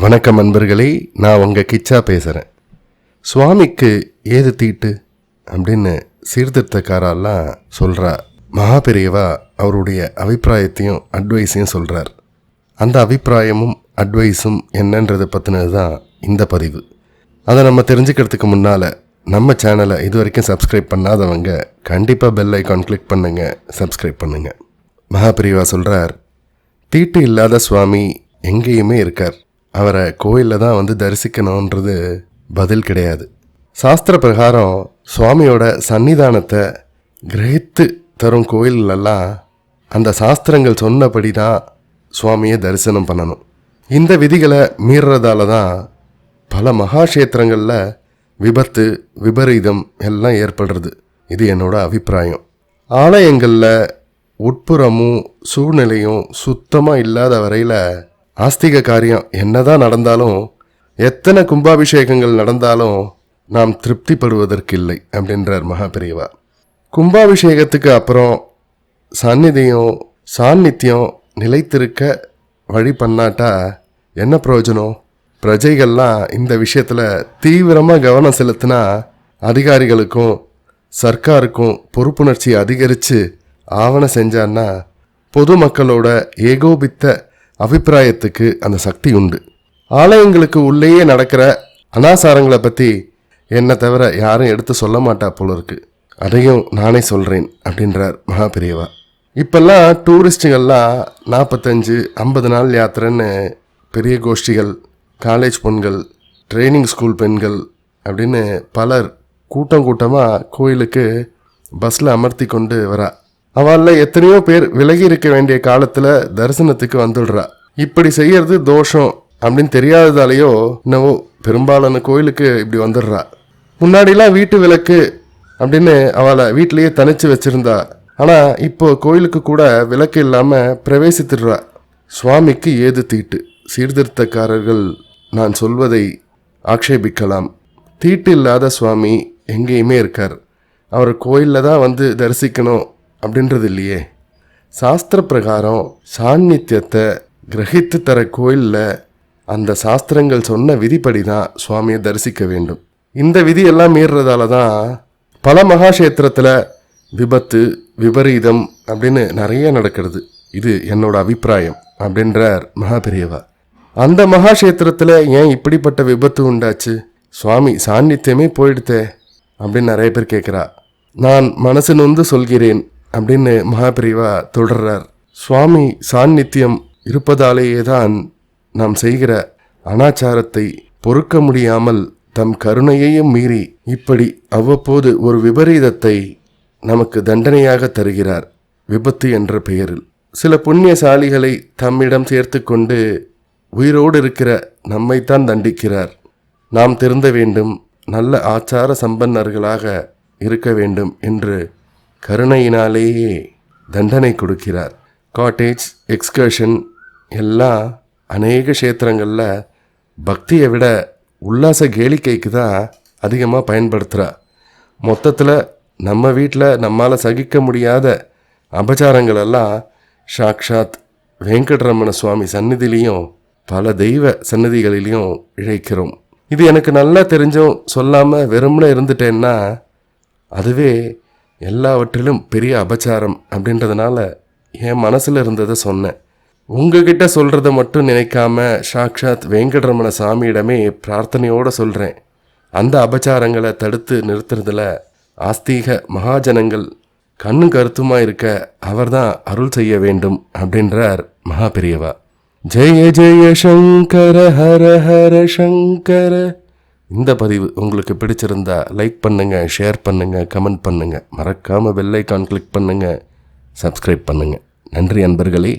வணக்கம் அன்பர்களே, நான் உங்கள் கிச்சா பேசுகிறேன். சுவாமிக்கு ஏது தீட்டு அப்படின்னு சீர்திருத்தக்காரெல்லாம் சொல்கிறா. மகாபெரியவா அவருடைய அபிப்பிராயத்தையும் அட்வைஸையும் சொல்கிறார். அந்த அபிப்பிராயமும் அட்வைஸும் என்னன்றதை பற்றினது தான் இந்த பதிவு. அதை நம்ம தெரிஞ்சுக்கிறதுக்கு முன்னால் நம்ம சேனலை இது வரைக்கும் சப்ஸ்கிரைப் பண்ணாதவங்க கண்டிப்பாக பெல் ஐக்கான் கிளிக் பண்ணுங்கள், சப்ஸ்கிரைப் பண்ணுங்கள். மகாபெரியவா சொல்கிறார், தீட்டு இல்லாத சுவாமி எங்கேயுமே இருக்கார். அவரை கோயிலில் தான் தரிசிக்கணுன்றது பதில் கிடையாது. சாஸ்திர பிரகாரம் சுவாமியோட சன்னிதானத்தை கிரகித்து தரும் கோயிலெல்லாம் அந்த சாஸ்திரங்கள் சொன்னபடி தான் சுவாமியை தரிசனம் பண்ணணும். இந்த விதிகளை மீறுறதால தான் பல மகாக்ஷேத்திரங்களில் விபத்து விபரீதம் எல்லாம் ஏற்படுறது. இது என்னோட அபிப்பிராயம். ஆலயங்களில் உட்புறமும் சூழ்நிலையும் சுத்தமாக இல்லாத வரையில் ஆஸ்திக காரியம் என்னதான் நடந்தாலும், எத்தனை கும்பாபிஷேகங்கள் நடந்தாலும் நாம் திருப்திப்படுவதற்கில்லை அப்படின்றார் மகாபெரியவா. கும்பாபிஷேகத்துக்கு அப்புறம் சாநித்தியம் நிலைத்திருக்க வழி பண்ணாட்டா என்ன பிரயோஜனம்? பிரஜைகள்லாம் இந்த விஷயத்தில் தீவிரமாக கவனம் செலுத்தினா அதிகாரிகளுக்கும் சர்க்காருக்கும் பொறுப்புணர்ச்சி அதிகரித்து ஆவணம் செஞ்சான்னா பொதுமக்களோட ஏகோபித்த அபிப்பிராயத்துக்கு அந்த சக்தி உண்டு. ஆலயங்களுக்கு உள்ளேயே நடக்கிற அனாசாரங்களை பற்றி என்னை தவிர யாரும் எடுத்து சொல்ல மாட்டா போல இருக்கு. அதையும் நானே சொல்கிறேன் அப்படின்றார் மகாபெரியவா. இப்பெல்லாம் டூரிஸ்ட்டுகள்லாம் 45-50 நாள் யாத்திரைன்னு பெரிய கோஷ்டிகள், காலேஜ் பெண்கள், ட்ரைனிங் ஸ்கூல் பெண்கள் அப்படின்னு பலர் கூட்டமாக கோயிலுக்கு பஸ்ஸில் அமர்த்தி கொண்டு வரா. அவளில் எத்தனையோ பேர் விலகி இருக்க வேண்டிய காலத்தில் தரிசனத்துக்கு வந்துடுறா. இப்படி செய்யறது தோஷம் அப்படின்னு தெரியாததாலேயோ என்னவோ பெரும்பாலான கோயிலுக்கு இப்படி வந்துடுறா. முன்னாடிலாம் வீட்டு விளக்கு அப்படின்னு அவளை வீட்டிலேயே தனிச்சு வச்சிருந்தா. ஆனால் இப்போ கோயிலுக்கு கூட விளக்கு இல்லாமல் பிரவேசித்துடுறா. சுவாமிக்கு ஏது தீட்டு? சீர்திருத்தக்காரர்கள் நான் சொல்வதை ஆக்ஷேபிக்கலாம். தீட்டு இல்லாத சுவாமி எங்கேயுமே இருக்கார். அவர் கோயிலில் தான் தரிசிக்கணும் அப்படின்றது இல்லையே. சாஸ்திர பிரகாரம் சாநித்தியத்தை கிரகித்து தர கோயிலில் அந்த சாஸ்திரங்கள் சொன்ன விதிப்படி தான் சுவாமியை தரிசிக்க வேண்டும். இந்த விதியெல்லாம் மீறுறதால தான் பல மகாக்ஷேத்திரத்தில் விபத்து விபரீதம் அப்படின்னு நிறைய நடக்கிறது. இது என்னோட அபிப்பிராயம் அப்படின்றார் மகாபெரியவா. அந்த மகாக்ஷேத்திரத்தில் ஏன் இப்படிப்பட்ட விபத்து உண்டாச்சு? சுவாமி சாநித்தியமே போயிடுத்தே அப்படின்னு நிறைய பேர் கேட்குறா. நான் மனசு நொந்து சொல்கிறேன் அப்படின்னு மகாபெரியவா தொடர்றார். சுவாமி சாநித்தியம் இருப்பதாலேயே தான் நாம் செய்கிற அனாச்சாரத்தை பொறுக்க முடியாமல் தம் கருணையையும் மீறி இப்படி அவ்வப்போது ஒரு விபரீதத்தை நமக்கு தண்டனையாக தருகிறார். விபத்து என்ற பெயரில் சில புண்ணியசாலிகளை தம்மிடம் சேர்த்து கொண்டு உயிரோடு இருக்கிற நம்மைத்தான் தண்டிக்கிறார். நாம் திருந்த வேண்டும், நல்ல ஆச்சார சம்பன்னர்களாக இருக்க வேண்டும் என்று கருணையினாலேயே தண்டனை கொடுக்கிறார். காட்டேஜ் எக்ஸ்கர்ஷன் எல்லாம் அநேக க்ஷேத்திரங்களில் பக்தியை விட உல்லாச கேளிக்கைக்கு தான் அதிகமாக பயன்படுத்துகிறா. மொத்தத்தில் நம்ம வீட்டில் நம்மால் சகிக்க முடியாத அபச்சாரங்களெல்லாம் சாக்ஷாத் வெங்கட்ரமண சுவாமி சந்நிதியிலையும் பல தெய்வ சந்நிதிகளிலையும் இழைக்கிறோம். இது எனக்கு நல்லா தெரிஞ்சும் சொல்லாமல் வெறும்னு இருந்துட்டேன்னா அதுவே எல்லாவற்றிலும் பெரிய அபச்சாரம் அப்படின்றதுனால என் மனசில் இருந்ததை சொன்னேன். உங்ககிட்ட சொல்கிறத மட்டும் நினைக்காம சாக்ஷாத் வெங்கட்ரமண சாமியிடமே பிரார்த்தனையோடு சொல்கிறேன். அந்த அபச்சாரங்களை தடுத்து நிறுத்துறதுல ஆஸ்தீக மகாஜனங்கள் கண்ணும் கருத்துமாக இருக்க அவர்தான் அருள் செய்ய வேண்டும் அப்படின்றார் மகாபெரியவா. ஜெய ஜெய சங்கர ஹர ஹர சங்கர. இந்த பதிவு உங்களுக்கு பிடிச்சிருந்தா லைக் பண்ணுங்கள், ஷேர் பண்ணுங்கள், கமெண்ட் பண்ணுங்கள். மறக்காமல் பெல் ஐக்கான் கிளிக் பண்ணுங்கள், சப்ஸ்கிரைப் பண்ணுங்கள். நன்றி அன்பர்களே.